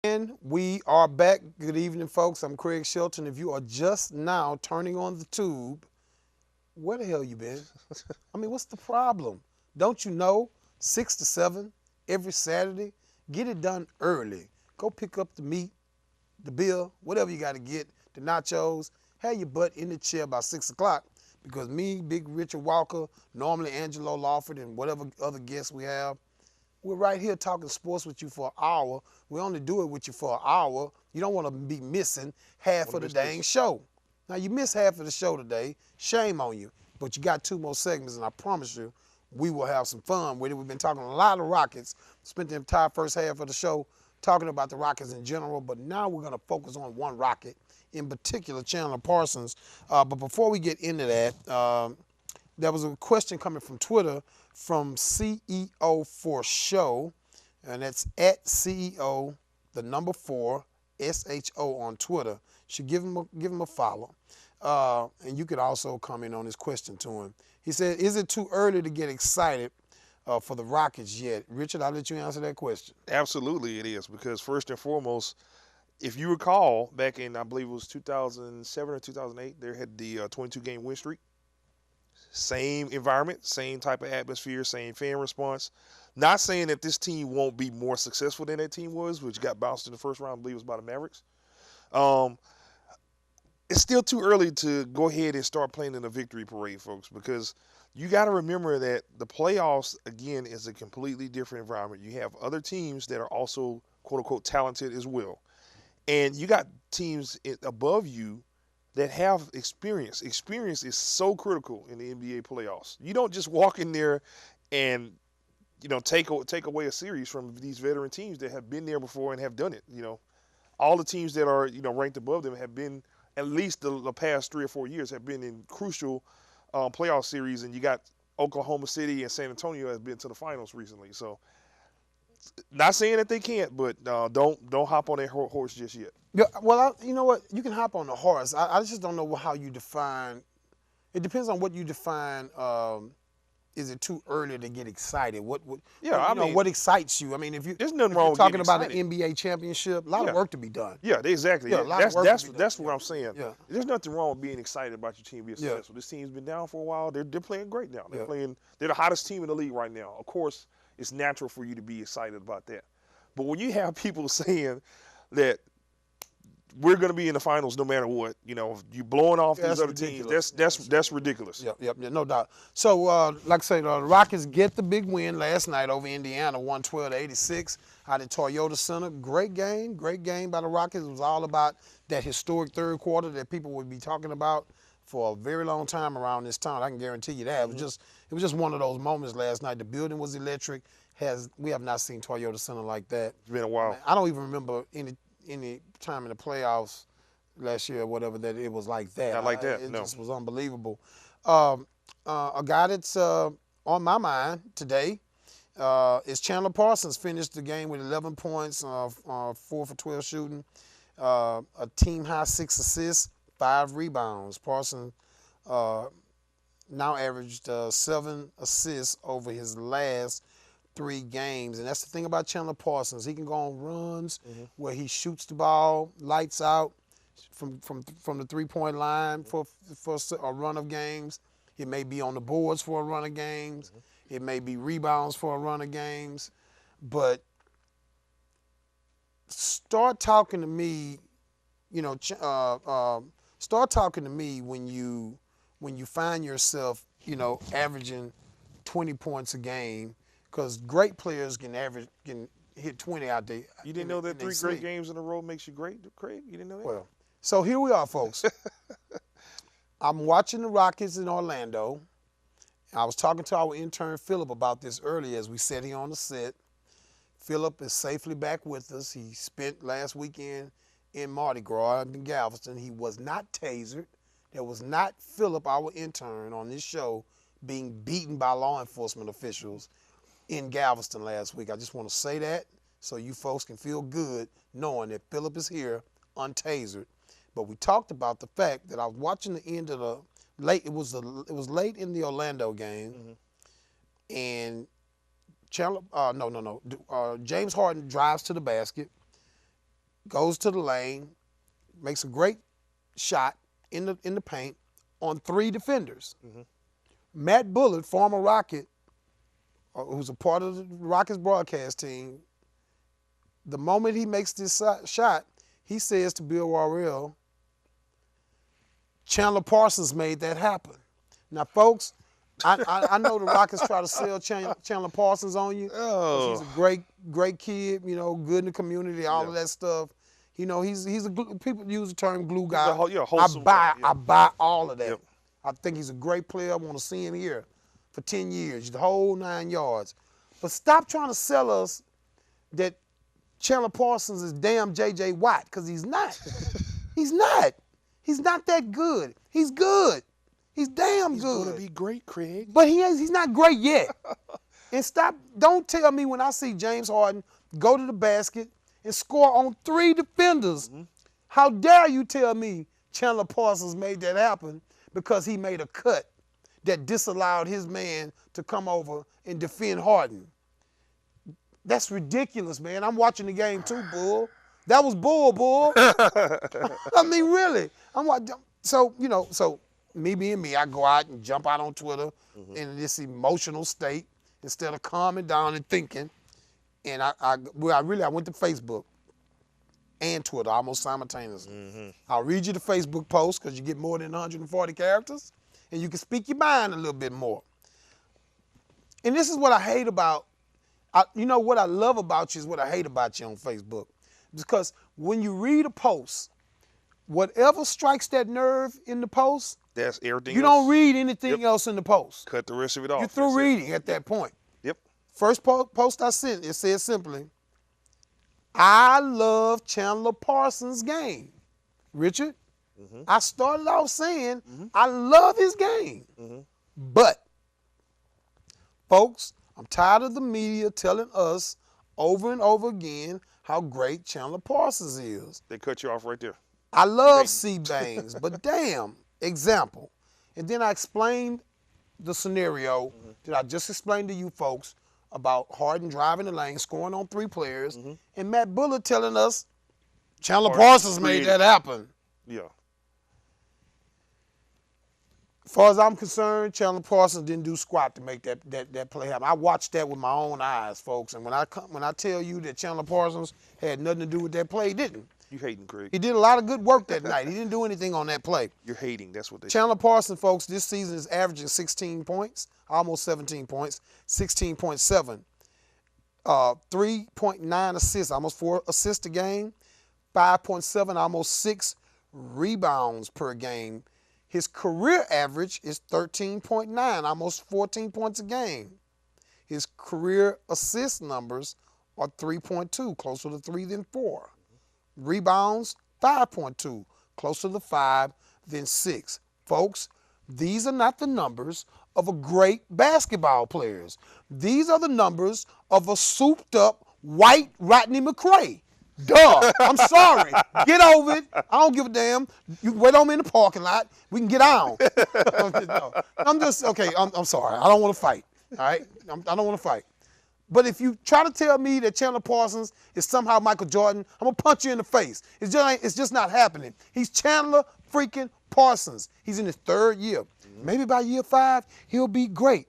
And we are back. Good evening, folks. I'm Craig Shelton. If you are just now turning on the tube, where the hell you been? I mean, what's the problem? Don't you know 6 to 7 every Saturday? Get it done early. Go pick up the meat, the beer, whatever you got to get, the nachos. Have your butt in the chair by 6 o'clock because me, Big Richard Walker, normally Angelo Lawford, and whatever other guests we have, we're right here talking sports with you for an hour. We only do it with you for an hour. You don't want to be missing half of the dang show. Now, you missed half of the show today. Shame on you. But you got 2 more segments, and I promise you, we will have some fun with it. We've been talking a lot of Rockets. Spent the entire first half of the show talking about the Rockets in general, but now we're going to focus on one Rocket, in particular, Chandler Parsons. But before we get into that, there was a question coming from Twitter from CEO for Show, and that's at CEO, the number 4, SHO on Twitter. Should give him a follow. And you could also comment on his question to him. He said, is it too early to get excited for the Rockets yet? Richard, I'll let you answer that question. Absolutely it is, because first and foremost, if you recall, back in, I believe it was 2007 or 2008, they had the 22-game win streak. Same environment, same type of atmosphere, same fan response. Not saying that this team won't be more successful than that team was, which got bounced in the first round, I believe it was by the Mavericks. Um, it's still too early to go ahead and start playing in a victory parade, folks, because you got to remember that the playoffs, again, is a completely different environment. You have other teams that are also, quote-unquote, talented as well. And you got teams above you that have experience. Experience is so critical in the NBA playoffs. You don't just walk in there and take away a series from these veteran teams that have been there before and have done it. All the teams that are ranked above them have been, at least the past 3 or 4 years, have been in crucial playoff series. And you got Oklahoma City and San Antonio has been to the finals recently. So, not saying that they can't, but don't hop on that horse just yet. Yeah, well, you know what? You can hop on the horse. I just don't know how you define. It depends on what you define. Is it too early to get excited? What what excites you? I mean, there's nothing if wrong you're with talking getting about excited. an NBA championship, a lot of work to be done. Yeah, exactly. Yeah, that's what I'm saying. Yeah. There's nothing wrong with being excited about your team being successful. This team's been down for a while. They're playing great now. They're the hottest team in the league right now. Of course, it's natural for you to be excited about that. But when you have people saying that we're going to be in the finals no matter what, you blowing off these other ridiculous. teams, that's ridiculous. Yep, no doubt. So, like I say, the Rockets get the big win last night over Indiana, 112-86 out at Toyota Center. Great game by the Rockets. It was all about that historic third quarter that people would be talking about for a very long time around this town. I can guarantee you that. It was just one of those moments last night. The building was electric. We have not seen Toyota Center like that. It's been a while. I don't even remember any time in the playoffs last year or whatever that it was like that. Not like that, It no. just was unbelievable. A guy that's on my mind today is Chandler Parsons. Finished the game with 11 points, 4 for 12 shooting, a team-high 6 assists, 5 rebounds. Parsons now averaged 7 assists over his last 3 games. And that's the thing about Chandler Parsons. He can go on runs where he shoots the ball, lights out from the 3-point line for a run of games. It may be on the boards for a run of games. It may be rebounds for a run of games. But start talking to me, start talking to me when you find yourself, averaging 20 points a game. Because great players can hit 20 out there. You didn't know that 3 great games in a row makes you great, Craig? You didn't know that? Well, so here we are, folks. I'm watching the Rockets in Orlando. I was talking to our intern, Philip, about this earlier as we sat here on the set. Philip is safely back with us. He spent last weekend in Mardi Gras in Galveston. He was not tasered. There was not Philip, our intern, on this show being beaten by law enforcement officials in Galveston last week. I just want to say that so you folks can feel good knowing that Philip is here untasered. But we talked about the fact that I was watching the end of the late. It was late in the Orlando game, and Chandler. James Harden drives to the basket. goes to the lane, makes a great shot in the paint on 3 defenders. Mhm. Matt Bullard, former Rocket, who's a part of the Rockets broadcast team, the moment he makes this shot, he says to Bill Warrell, Chandler Parsons made that happen. Now, folks, I know the Rockets try to sell Chandler Parsons on you. Oh. He's a great kid, you know, good in the community, all of that stuff. You know, he's a people use the term glue guy. Wholesome guy. I buy all of that. Yep. I think he's a great player. I want to see him here for 10 years, the whole 9 yards. But stop trying to sell us that Chandler Parsons is damn J.J. Watt, because he's not. He's not. He's not that good. He's good. He's damn He's good. He's going to be great, Craig. But he's not great yet. And don't tell me when I see James Harden go to the basket and score on 3 defenders. Mm-hmm. How dare you tell me Chandler Parsons made that happen because he made a cut that disallowed his man to come over and defend Harden. That's ridiculous, man. I'm watching the game too, Bull. That was Bull. I mean, really. So me being me, I go out and jump out on Twitter in this emotional state instead of calming down and thinking. And I went to Facebook and Twitter almost simultaneously. Mm-hmm. I'll read you the Facebook post because you get more than 140 characters and you can speak your mind a little bit more. And this is what I hate about, what I love about you is what I hate about you on Facebook. Because when you read a post, whatever strikes that nerve in the post, that's everything. You don't read anything else in the post. Cut the rest of it off. You're through reading at that point. Yep. First post I sent, it says simply, I love Chandler Parsons' game. Richard, I started off saying, I love his game. But, folks, I'm tired of the media telling us over and over again how great Chandler Parsons is. They cut you off right there. I love C-Bangs, but damn, example. And then I explained the scenario that I just explained to you folks about Harden driving the lane, scoring on 3 players, and Matt Bullard telling us Chandler Parsons made that happen. Yeah. As far as I'm concerned, Chandler Parsons didn't do squat to make that play happen. I watched that with my own eyes, folks. And when I tell you that Chandler Parsons had nothing to do with that play, he didn't. You hating, Craig. He did a lot of good work that night. He didn't do anything on that play. You're hating. That's what they Chandler Parsons, folks, this season is averaging 16 points, almost 17 points, 16.7, 3.9 assists, almost 4 assists a game, 5.7, almost 6 rebounds per game. His career average is 13.9, almost 14 points a game. His career assist numbers are 3.2, closer to 3 than 4. Rebounds, 5.2, closer to 5 than 6. Folks, these are not the numbers of a great basketball players. These are the numbers of a souped-up white Rodney McCray. Duh, I'm sorry. Get over it. I don't give a damn. You can wait on me in the parking lot. We can get on. I'm sorry. I don't want to fight, all right? I don't want to fight. But if you try to tell me that Chandler Parsons is somehow Michael Jordan, I'm going to punch you in the face. It's just not happening. He's Chandler freaking Parsons. He's in his 3rd year. Maybe by year 5, he'll be great.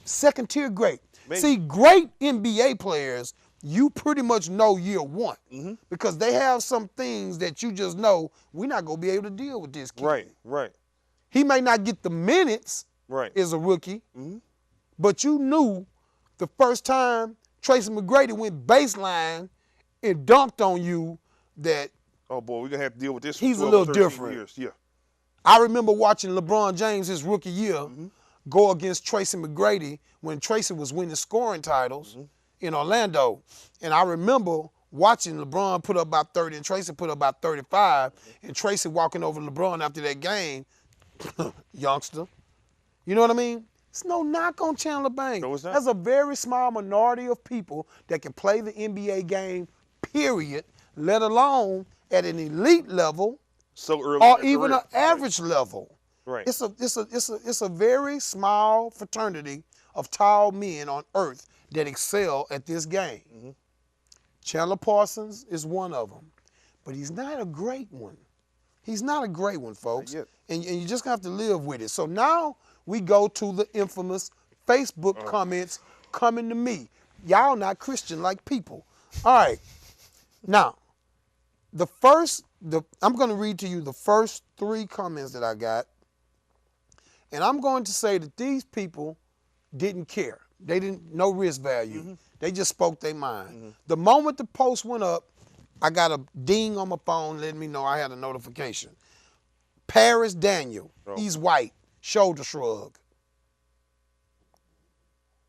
2nd tier great. Maybe. See, great NBA players, you pretty much know year 1 because they have some things that you just know we're not going to be able to deal with this kid. Right. He may not get the minutes as a rookie, but you knew the first time Tracy McGrady went baseline and dunked on you that oh boy, we're going to have to deal with this. He's a little different. Years. Yeah. I remember watching LeBron James his rookie year go against Tracy McGrady when Tracy was winning scoring titles in Orlando. And I remember watching LeBron put up about 30 and Tracy put up about 35 and Tracy walking over LeBron after that game, youngster. You know what I mean? It's no knock on Chandler Banks. No, it's not. There's a very small minority of people that can play the NBA game, period, let alone at an elite level so early or even an average level. Right. It's a very small fraternity of tall men on earth that excel at this game. Chandler Parsons is one of them. but he's not a great one. He's not a great one, folks. Not yet. And you just have to live with it. So now we go to the infamous Facebook comments coming to me. Y'all not Christian like people. All right. Now, I'm going to read to you the first 3 comments that I got. And I'm going to say that these people didn't care. They didn't, no risk value. Mm-hmm. They just spoke their mind. Mm-hmm. The moment the post went up, I got a ding on my phone letting me know I had a notification. Paris Daniel, he's white, shoulder shrug.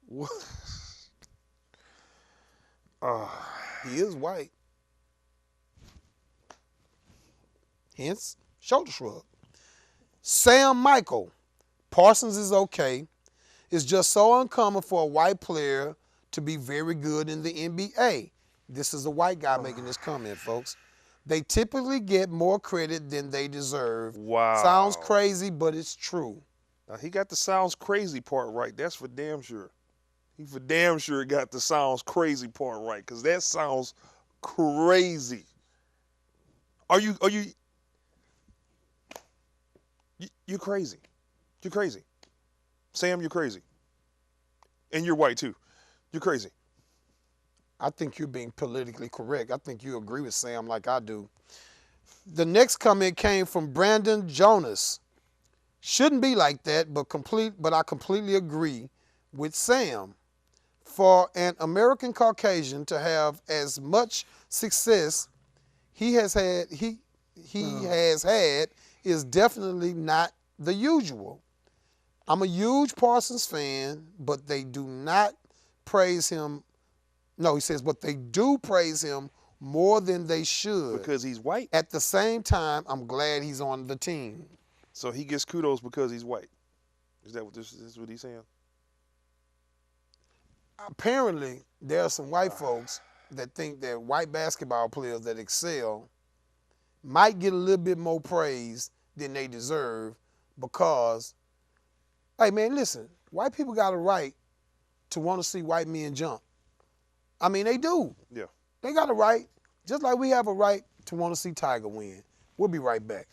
What? He is white. Hence, shoulder shrug. Sam Michael, Parsons is okay. It's just so uncommon for a white player to be very good in the NBA. This is a white guy making this comment, folks. They typically get more credit than they deserve. Wow. Sounds crazy, but it's true. Now, he got the sounds crazy part right. That's for damn sure. He for damn sure got the sounds crazy part right, because that sounds crazy. You're crazy. You're crazy. Sam, you're crazy. And you're white too. You're crazy. I think you're being politically correct. I think you agree with Sam like I do. The next comment came from Brandon Jonas. Shouldn't be like that, but I completely agree with Sam. For an American Caucasian to have as much success he has had is definitely not the usual. I'm a huge Parsons fan, but they do not praise him. No, he says, but they do praise him more than they should. Because he's white? At the same time, I'm glad he's on the team. So he gets kudos because he's white. Is that what this is what he's saying? Apparently, there are some white folks that think that white basketball players that excel might get a little bit more praise than they deserve because, hey man, listen, white people got a right to want to see white men jump. I mean, they do. Yeah. They got a right, just like we have a right to want to see Tiger win. We'll be right back.